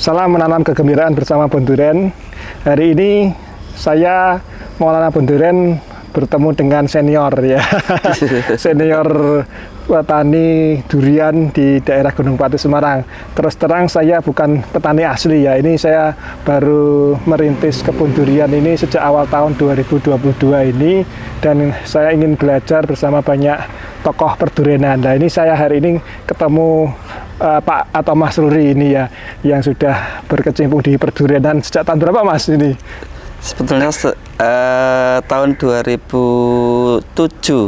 Salam menanam kegembiraan bersama Pohon Duren. Hari ini saya mau menanam pohon duren bertemu dengan senior ya, senior petani durian di daerah Gunung Pati Semarang. Terus terang saya bukan petani asli ya, ini saya baru merintis kebun durian ini sejak awal tahun 2022 ini, dan saya ingin belajar bersama banyak tokoh perdurianan. Nah ini saya hari ini ketemu Pak atau Mas Ruri ini ya, yang sudah berkecimpung di perdurianan sejak tahun berapa Mas ini? Sebetulnya tahun 2007.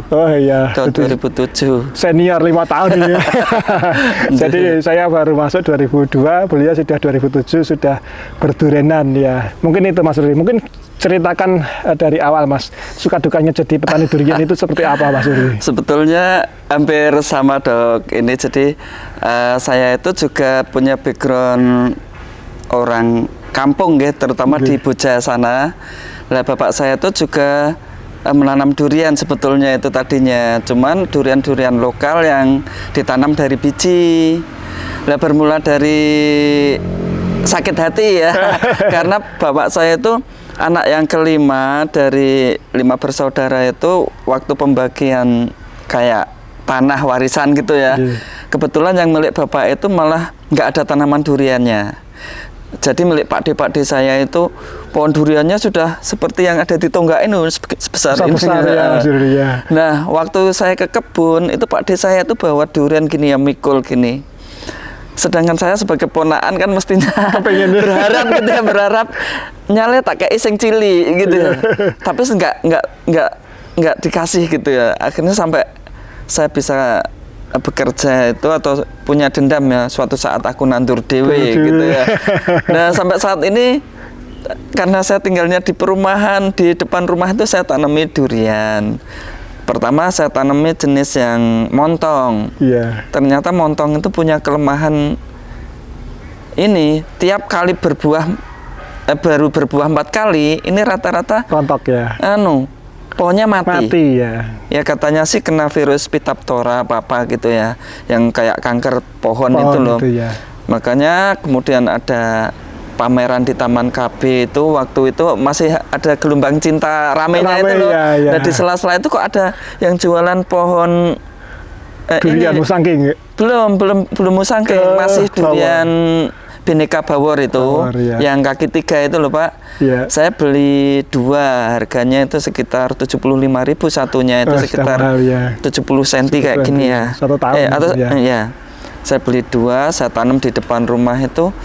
Oh iya. Tahun 2007. Senior 5 tahun ini. Jadi saya baru masuk 2002, beliau sudah 2007 sudah berdurianan ya. Mungkin itu Mas Ruri. Mungkin ceritakan dari awal Mas, suka dukanya jadi petani durian itu seperti apa Mas Ruri? Sebetulnya hampir sama Dok. Ini jadi saya itu juga punya background orang kampung ya, terutama di Boja sana. Nah, bapak saya itu juga menanam durian sebetulnya itu tadinya, cuman durian-durian lokal yang ditanam dari biji. Nah, bermula dari sakit hati ya, karena bapak saya itu anak yang kelima dari 5 bersaudara itu, waktu pembagian kayak tanah warisan gitu ya. Kebetulan yang milik bapak itu malah nggak ada tanaman duriannya. Jadi milik pakde saya itu pohon duriannya sudah seperti yang ada di Tonggak ini, sebesar ini. Ya. Nah, waktu saya ke kebun itu pakde saya itu bawa durian gini ya, mikul gini. Sedangkan saya sebagai ponaan kan mestinya berharap gitu ya, berharap nyale tak kayak iseng cili gitu ya. Tapi nggak dikasih gitu ya. Akhirnya sampai saya bisa bekerja itu atau punya dendam ya, suatu saat aku nandur dewe gitu ya. Nah, sampai saat ini karena saya tinggalnya di perumahan, di depan rumah itu saya tanami durian. Pertama saya tanami jenis yang montong. Ternyata montong itu punya kelemahan ini, tiap kali berbuah baru berbuah 4 kali, ini rata-rata rontok ya. Pohonnya mati ya. Ya katanya sih kena virus Phytophthora apa gitu ya, yang kayak kanker pohon itu loh. Ya. Makanya kemudian ada pameran di Taman KB itu, waktu itu masih ada gelombang cinta ramenya itu loh. Ya. Nah, di sela-sela itu kok ada yang jualan pohon durian musangking. Belum musangking, masih durian Bhinneka Bawor itu, yang kaki 3 itu loh Pak. Saya beli 2, harganya itu sekitar 75.000 satunya, itu sekitar 70 cm kayak gini ya. 1 tahun. Ya. Saya beli 2, saya tanam di depan rumah itu,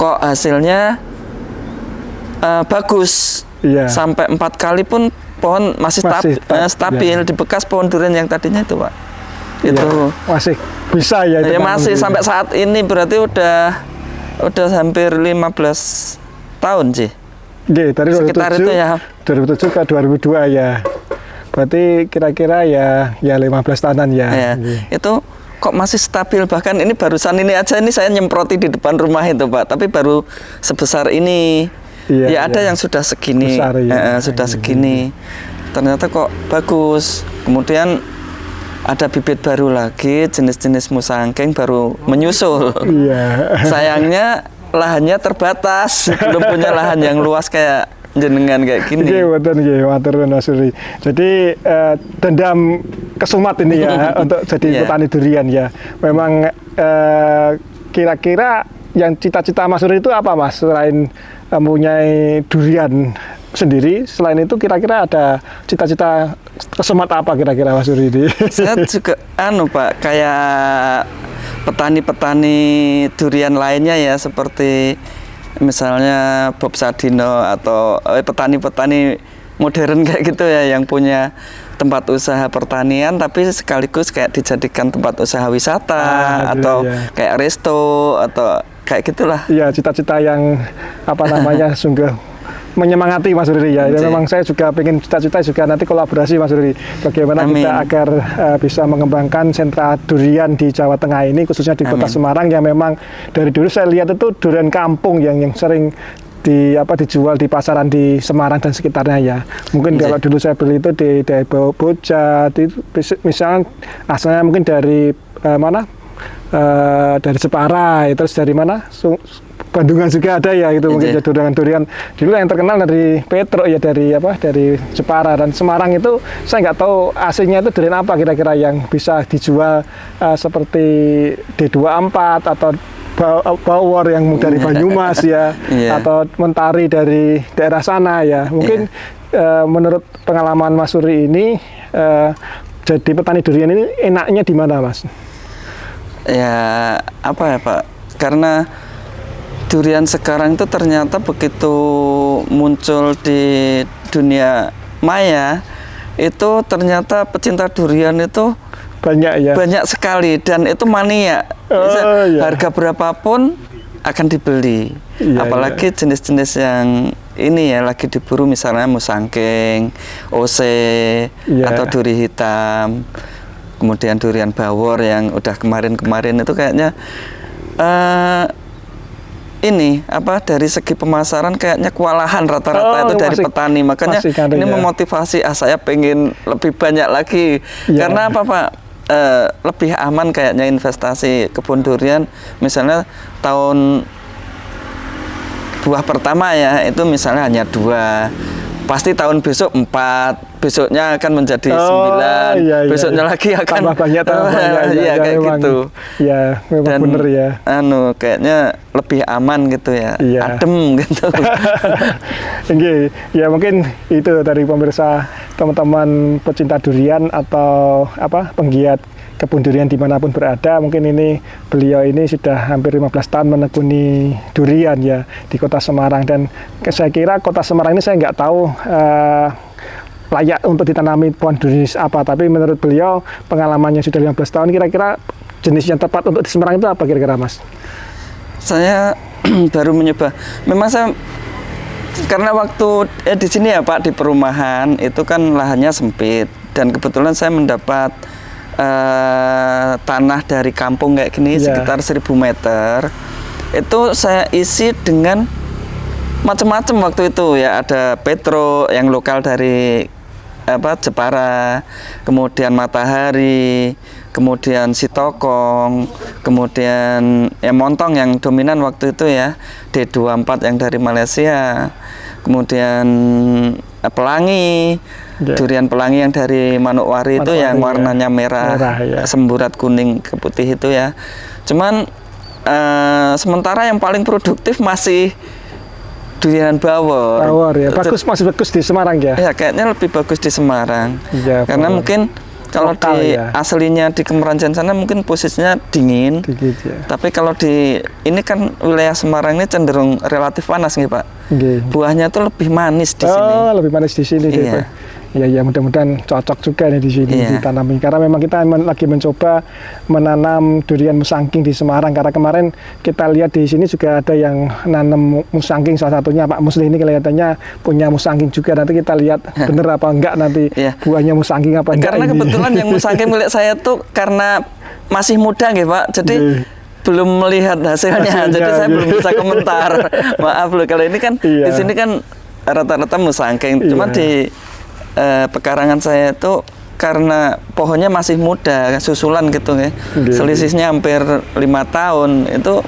kok hasilnya bagus. Sampai 4 kali pun pohon masih stabil di bekas pohon durian yang tadinya itu Pak. Itu masih bisa ya. Ya masih sampai saat ini, berarti udah hampir 15 tahun sih. Dari sekitar 2007, itu ya. 2007 ke 2002 ya. Berarti kira-kira ya 15 tahunan ya. Itu kok masih stabil, bahkan ini barusan ini aja ini saya nyemproti di depan rumah itu Pak, tapi baru sebesar ini. Ada yang sudah segini. Besar, sudah segini. Ternyata kok bagus. Kemudian ada bibit baru lagi, jenis-jenis musangking baru menyusul. Sayangnya lahannya terbatas, belum punya lahan yang luas kayak jenengan kayak gini. Jadi dendam kesumat ini ya untuk jadi petani durian ya. Memang kira-kira yang cita-cita Mas Ruri itu apa Mas, selain mempunyai durian sendiri? Selain itu kira-kira ada cita-cita kesumat apa kira-kira Mas Ruri ini? Saya juga Pak, kayak petani-petani durian lainnya ya, seperti misalnya Bob Sadino atau petani-petani modern kayak gitu ya, yang punya tempat usaha pertanian tapi sekaligus kayak dijadikan tempat usaha wisata atau kayak resto atau kayak gitulah. Iya, cita-cita yang sungguh menyemangati Mas Ruri ya. Memang saya juga pengen cita-cita juga nanti kolaborasi Mas Ruri. Bagaimana kita agar bisa mengembangkan sentra durian di Jawa Tengah ini, khususnya di Kota Semarang yang memang dari dulu saya lihat itu durian kampung yang sering dijual di pasaran di Semarang dan sekitarnya ya. Mungkin kalau dulu saya beli itu di Boja, misalnya asalnya mungkin dari dari Jepara, terus dari mana? Bandungan juga ada ya, itu mungkin durian dulu yang terkenal dari Petro ya, dari apa, dari Jepara. Dan Semarang itu saya nggak tahu aslinya itu durian apa kira-kira yang bisa dijual seperti D24 atau Bawor yang dari Banyumas ya, atau Mentari dari daerah sana ya. Mungkin menurut pengalaman Mas Suri ini jadi petani durian ini enaknya di mana, Mas? Ya apa ya Pak, karena durian sekarang itu ternyata begitu muncul di dunia maya, itu ternyata pecinta durian itu banyak ya, banyak sekali, dan itu mania. Harga berapapun akan dibeli, apalagi jenis-jenis yang ini ya lagi diburu, misalnya musangking, ose, atau duri hitam, kemudian durian bawor yang udah kemarin-kemarin itu kayaknya ini apa, dari segi pemasaran kayaknya kewalahan rata-rata itu dari petani. Makanya ini memotivasi, saya pengen lebih banyak lagi. Karena apa Pak, lebih aman kayaknya investasi kebun durian. Misalnya tahun buah pertama ya itu misalnya hanya 2, pasti tahun besok 4, besoknya akan menjadi 9, besoknya lagi akan tambah banyak, kayak gitu. Ya, memang dan bener ya. Kayaknya lebih aman gitu ya, adem gitu. Ya mungkin itu dari pemirsa, teman-teman pecinta durian atau apa, penggiat kebun durian dimanapun berada. Mungkin ini beliau ini sudah hampir 15 tahun menekuni durian ya di Kota Semarang, dan saya kira Kota Semarang ini saya nggak tahu layak untuk ditanami pohon durian apa, tapi menurut beliau pengalamannya sudah 15 tahun, kira-kira jenis yang tepat untuk di Semarang itu apa kira-kira, Mas? Saya baru mencoba. Memang saya karena waktu di sini ya Pak, di perumahan itu kan lahannya sempit, dan kebetulan saya mendapat tanah dari kampung kayak gini sekitar 1000 meter. Itu saya isi dengan macam-macam waktu itu ya, ada Petro yang lokal dari apa, Jepara, kemudian Matahari, kemudian Sitokong, kemudian ya Montong yang dominan waktu itu ya, D24 yang dari Malaysia, kemudian Pelangi, durian Pelangi yang dari Manokwari itu yang warnanya merah semburat kuning ke putih itu ya. Cuman sementara yang paling produktif masih durian bawor. Bawor ya, masih bagus di Semarang ya? Ya, kayaknya lebih bagus di Semarang. Ya, karena mungkin kalau di aslinya di Kemeranjan sana mungkin posisinya dingin. Tapi kalau di ini kan wilayah Semarang ini cenderung relatif panas nih Pak. Buahnya tuh lebih manis di sini. Oh, lebih manis di sini. Iya. Ya, mudah-mudahan cocok juga nih di sini ditanami. Karena memang kita lagi mencoba menanam durian musangking di Semarang. Karena kemarin kita lihat di sini juga ada yang nanam musangking, salah satunya Pak Musli ini kelihatannya punya musangking juga. Nanti kita lihat bener apa enggak nanti buahnya musangking apa enggak. Karena kebetulan yang musangking milik saya tuh karena masih muda nggih Pak. Jadi belum melihat hasilnya, jadi saya belum bisa komentar. Maaf loh, kalau ini kan di sini kan rata-rata musangking. Cuman di pekarangan saya itu karena pohonnya masih muda, susulan gitu ya, selisihnya hampir 5 tahun, itu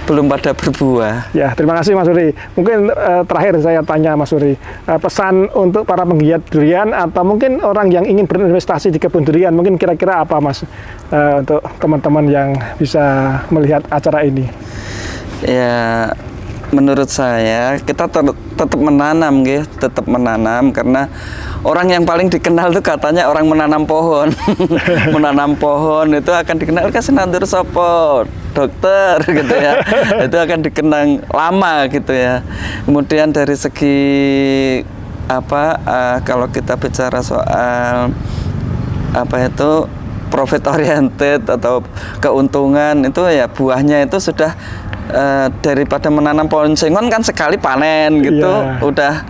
belum pada berbuah. Ya, terima kasih Mas Suri. Mungkin terakhir saya tanya Mas Suri, pesan untuk para penggiat durian atau mungkin orang yang ingin berinvestasi di kebun durian, mungkin kira-kira apa Mas, untuk teman-teman yang bisa melihat acara ini? Ya, menurut saya kita tetap menanam gitu, tetap menanam, karena orang yang paling dikenal tuh katanya orang menanam pohon. Menanam pohon itu akan dikenal kasih nandur sopo, dokter gitu ya. Itu akan dikenang lama gitu ya. Kemudian dari segi apa, kalau kita bicara soal apa itu profit oriented atau keuntungan, itu ya buahnya itu sudah daripada menanam pohon sengon kan sekali panen gitu, udah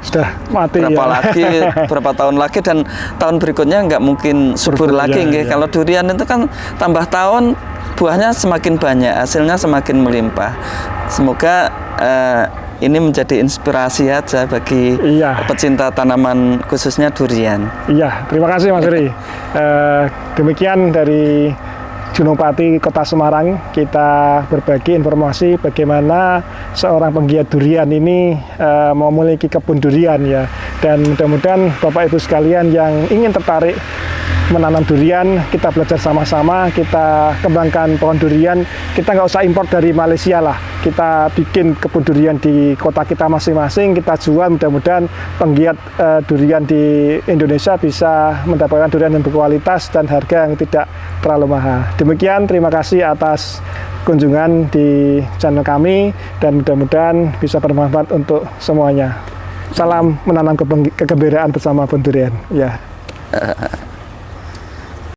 mati berapa lagi, berapa tahun lagi, dan tahun berikutnya nggak mungkin subur lagi. Kalau durian itu kan tambah tahun buahnya semakin banyak, hasilnya semakin melimpah. Semoga ini menjadi inspirasi aja bagi pecinta tanaman khususnya durian. Iya, terima kasih Mas Suri. Demikian dari Gunung Pati, Kota Semarang. Kita berbagi informasi bagaimana seorang penggiat durian ini memiliki kebun durian ya. Dan mudah-mudahan Bapak Ibu sekalian yang ingin tertarik menanam durian, kita belajar sama-sama, kita kembangkan pohon durian. Kita nggak usah impor dari Malaysia lah, kita bikin kebun durian di kota kita masing-masing, kita jual. Mudah-mudahan penggiat durian di Indonesia bisa mendapatkan durian yang berkualitas dan harga yang tidak terlalu mahal. Demikian, terima kasih atas kunjungan di channel kami dan mudah-mudahan bisa bermanfaat untuk semuanya. Salam menanam kegembiraan bersama pohon durian. Ya.